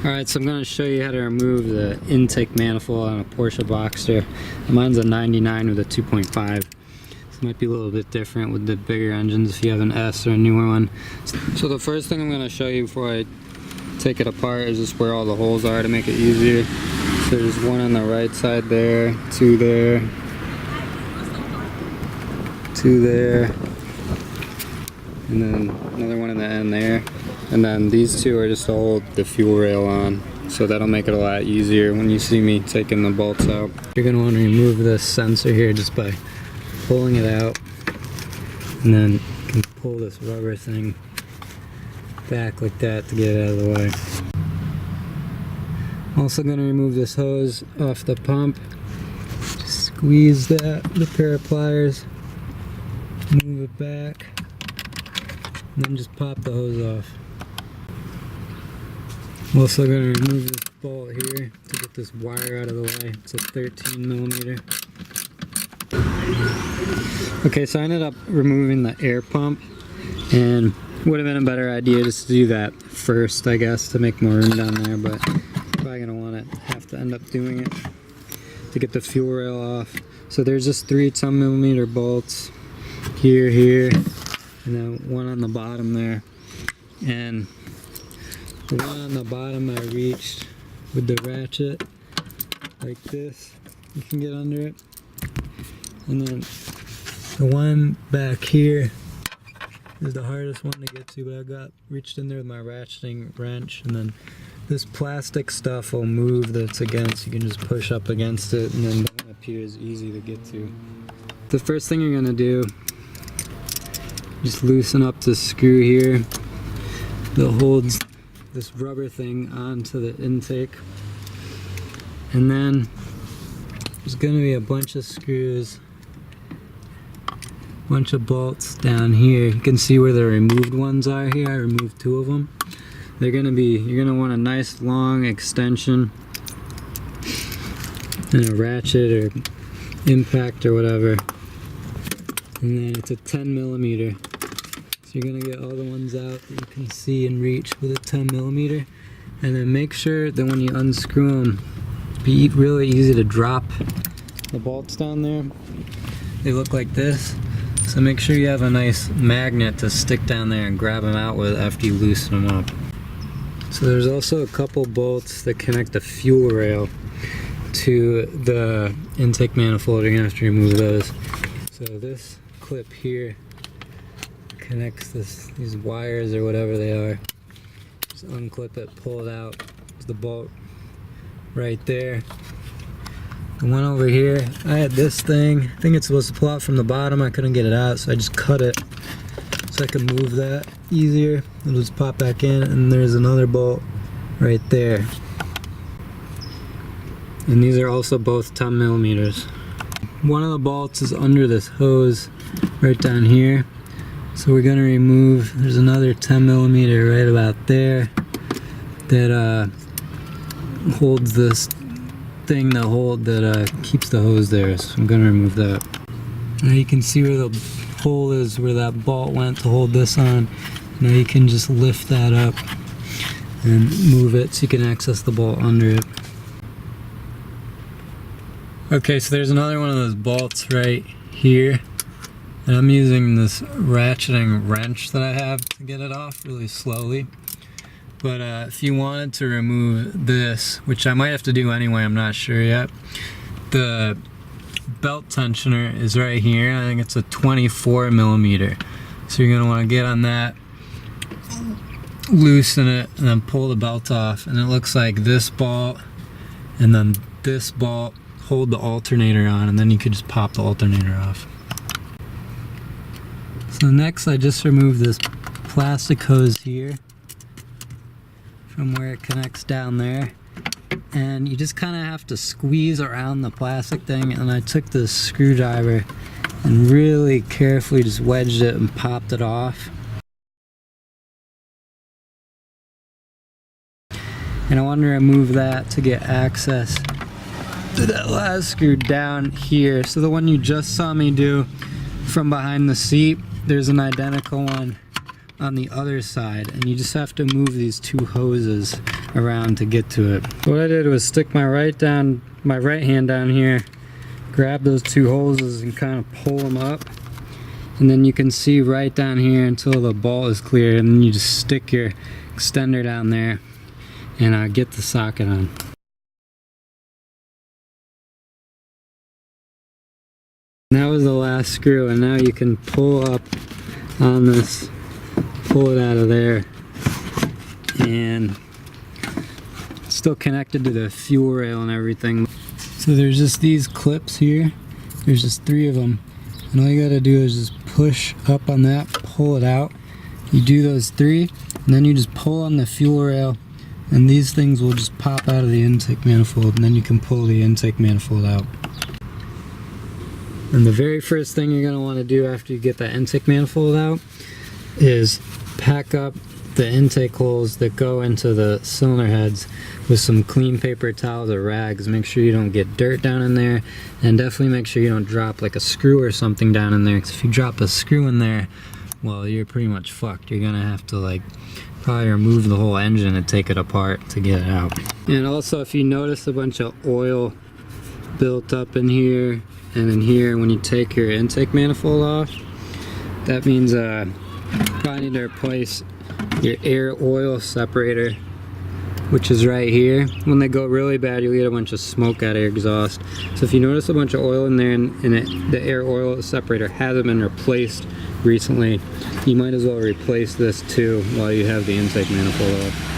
Alright, so I'm going to show you how to remove the intake manifold on a Porsche Boxster. Mine's a 99 with a 2.5. This might be a little bit different with the bigger engines if you have an S or a newer one. So the first thing I'm going to show you before I take it apart is just where all the holes are to make it easier. So there's one on the right side there, two there, two there, and then another one in the end there. And then these two are just to hold the fuel rail on, so that'll make it a lot easier when you see me taking the bolts out. You're going to want to remove this sensor here just by pulling it out, and then you can pull this rubber thing back like that to get it out of the way. I'm also going to remove this hose off the pump. Just squeeze that with a pair of pliers, move it back, and then just pop the hose off. I'm also going to remove this bolt here to get this wire out of the way. It's a 13mm. Okay, so I ended up removing the air pump, and would have been a better idea just to do that first, I guess, to make more room down there, but probably going to have to end up doing it to get the fuel rail off. So there's just 3 10mm bolts here, here, and then one on the bottom there. And the one on the bottom I reached with the ratchet like this. You can get under it. And then the one back here is the hardest one to get to, but I reached in there with my ratcheting wrench, and then this plastic stuff will move that's against. You can just push up against it, and then that up here is easy to get to. The first thing you're gonna do, just loosen up this screw here that holds this rubber thing onto the intake, and then there's going to be a bunch of screws, bunch of bolts down here. You can see where the removed ones are here. I removed 2 of them. They're going to be, you're going to want a nice long extension and a ratchet or impact or whatever, and then it's a 10mm. You're going to get all the ones out that you can see and reach with a 10mm, and then make sure that when you unscrew them, be really easy to drop the bolts down there. They look like this, so make sure you have a nice magnet to stick down there and grab them out with after you loosen them up. So there's also a couple bolts that connect the fuel rail to the intake manifold. You're going to have to remove those. So this clip here connects these wires or whatever they are. Just unclip it, pull it out. There's the bolt right there. The one over here, I had this thing. I think it's supposed to pull out from the bottom. I couldn't get it out, so I just cut it so I can move that easier. It'll just pop back in, and there's another bolt right there. And these are also both 10mm. One of the bolts is under this hose right down here. So we're going to remove, there's another 10mm right about there that holds this thing that keeps the hose there. So I'm going to remove that. Now you can see where the hole is, where that bolt went to hold this on. Now you can just lift that up and move it so you can access the bolt under it. Okay, so there's another one of those bolts right here. And I'm using this ratcheting wrench that I have to get it off really slowly. But if you wanted to remove this, which I might have to do anyway, I'm not sure yet, the belt tensioner is right here. I think it's a 24mm. So you're going to want to get on that, loosen it, and then pull the belt off. And it looks like this bolt and then this bolt hold the alternator on, and then you could just pop the alternator off. So next I just removed this plastic hose here from where it connects down there, and you just kind of have to squeeze around the plastic thing, and I took this screwdriver and really carefully just wedged it and popped it off. And I want to remove that to get access to that last screw down here. So the one you just saw me do from behind the seat, there's an identical one on the other side, and you just have to move these 2 hoses around to get to it. What I did was stick my right hand down here, grab those two hoses and kind of pull them up, and then you can see right down here until the bolt is clear, and then you just stick your extender down there and get the socket on. And that was the last screw, and now you can pull up on this, pull it out of there, and it's still connected to the fuel rail and everything. So there's just these clips here, there's just 3 of them, and all you gotta do is just push up on that, pull it out. You do those 3, and then you just pull on the fuel rail, and these things will just pop out of the intake manifold, and then you can pull the intake manifold out. And the very first thing you're going to want to do after you get that intake manifold out is pack up the intake holes that go into the cylinder heads with some clean paper towels or rags. Make sure you don't get dirt down in there, and definitely make sure you don't drop like a screw or something down in there, because if you drop a screw in there, well, you're pretty much fucked. You're going to have to like probably remove the whole engine and take it apart to get it out. And also, if you notice a bunch of oil built up in here and in here when you take your intake manifold off, that means you probably need to replace your air oil separator, which is right here. When they go really bad, you'll get a bunch of smoke out of your exhaust. So if you notice a bunch of oil in there and the air oil separator hasn't been replaced recently, you might as well replace this too while you have the intake manifold off.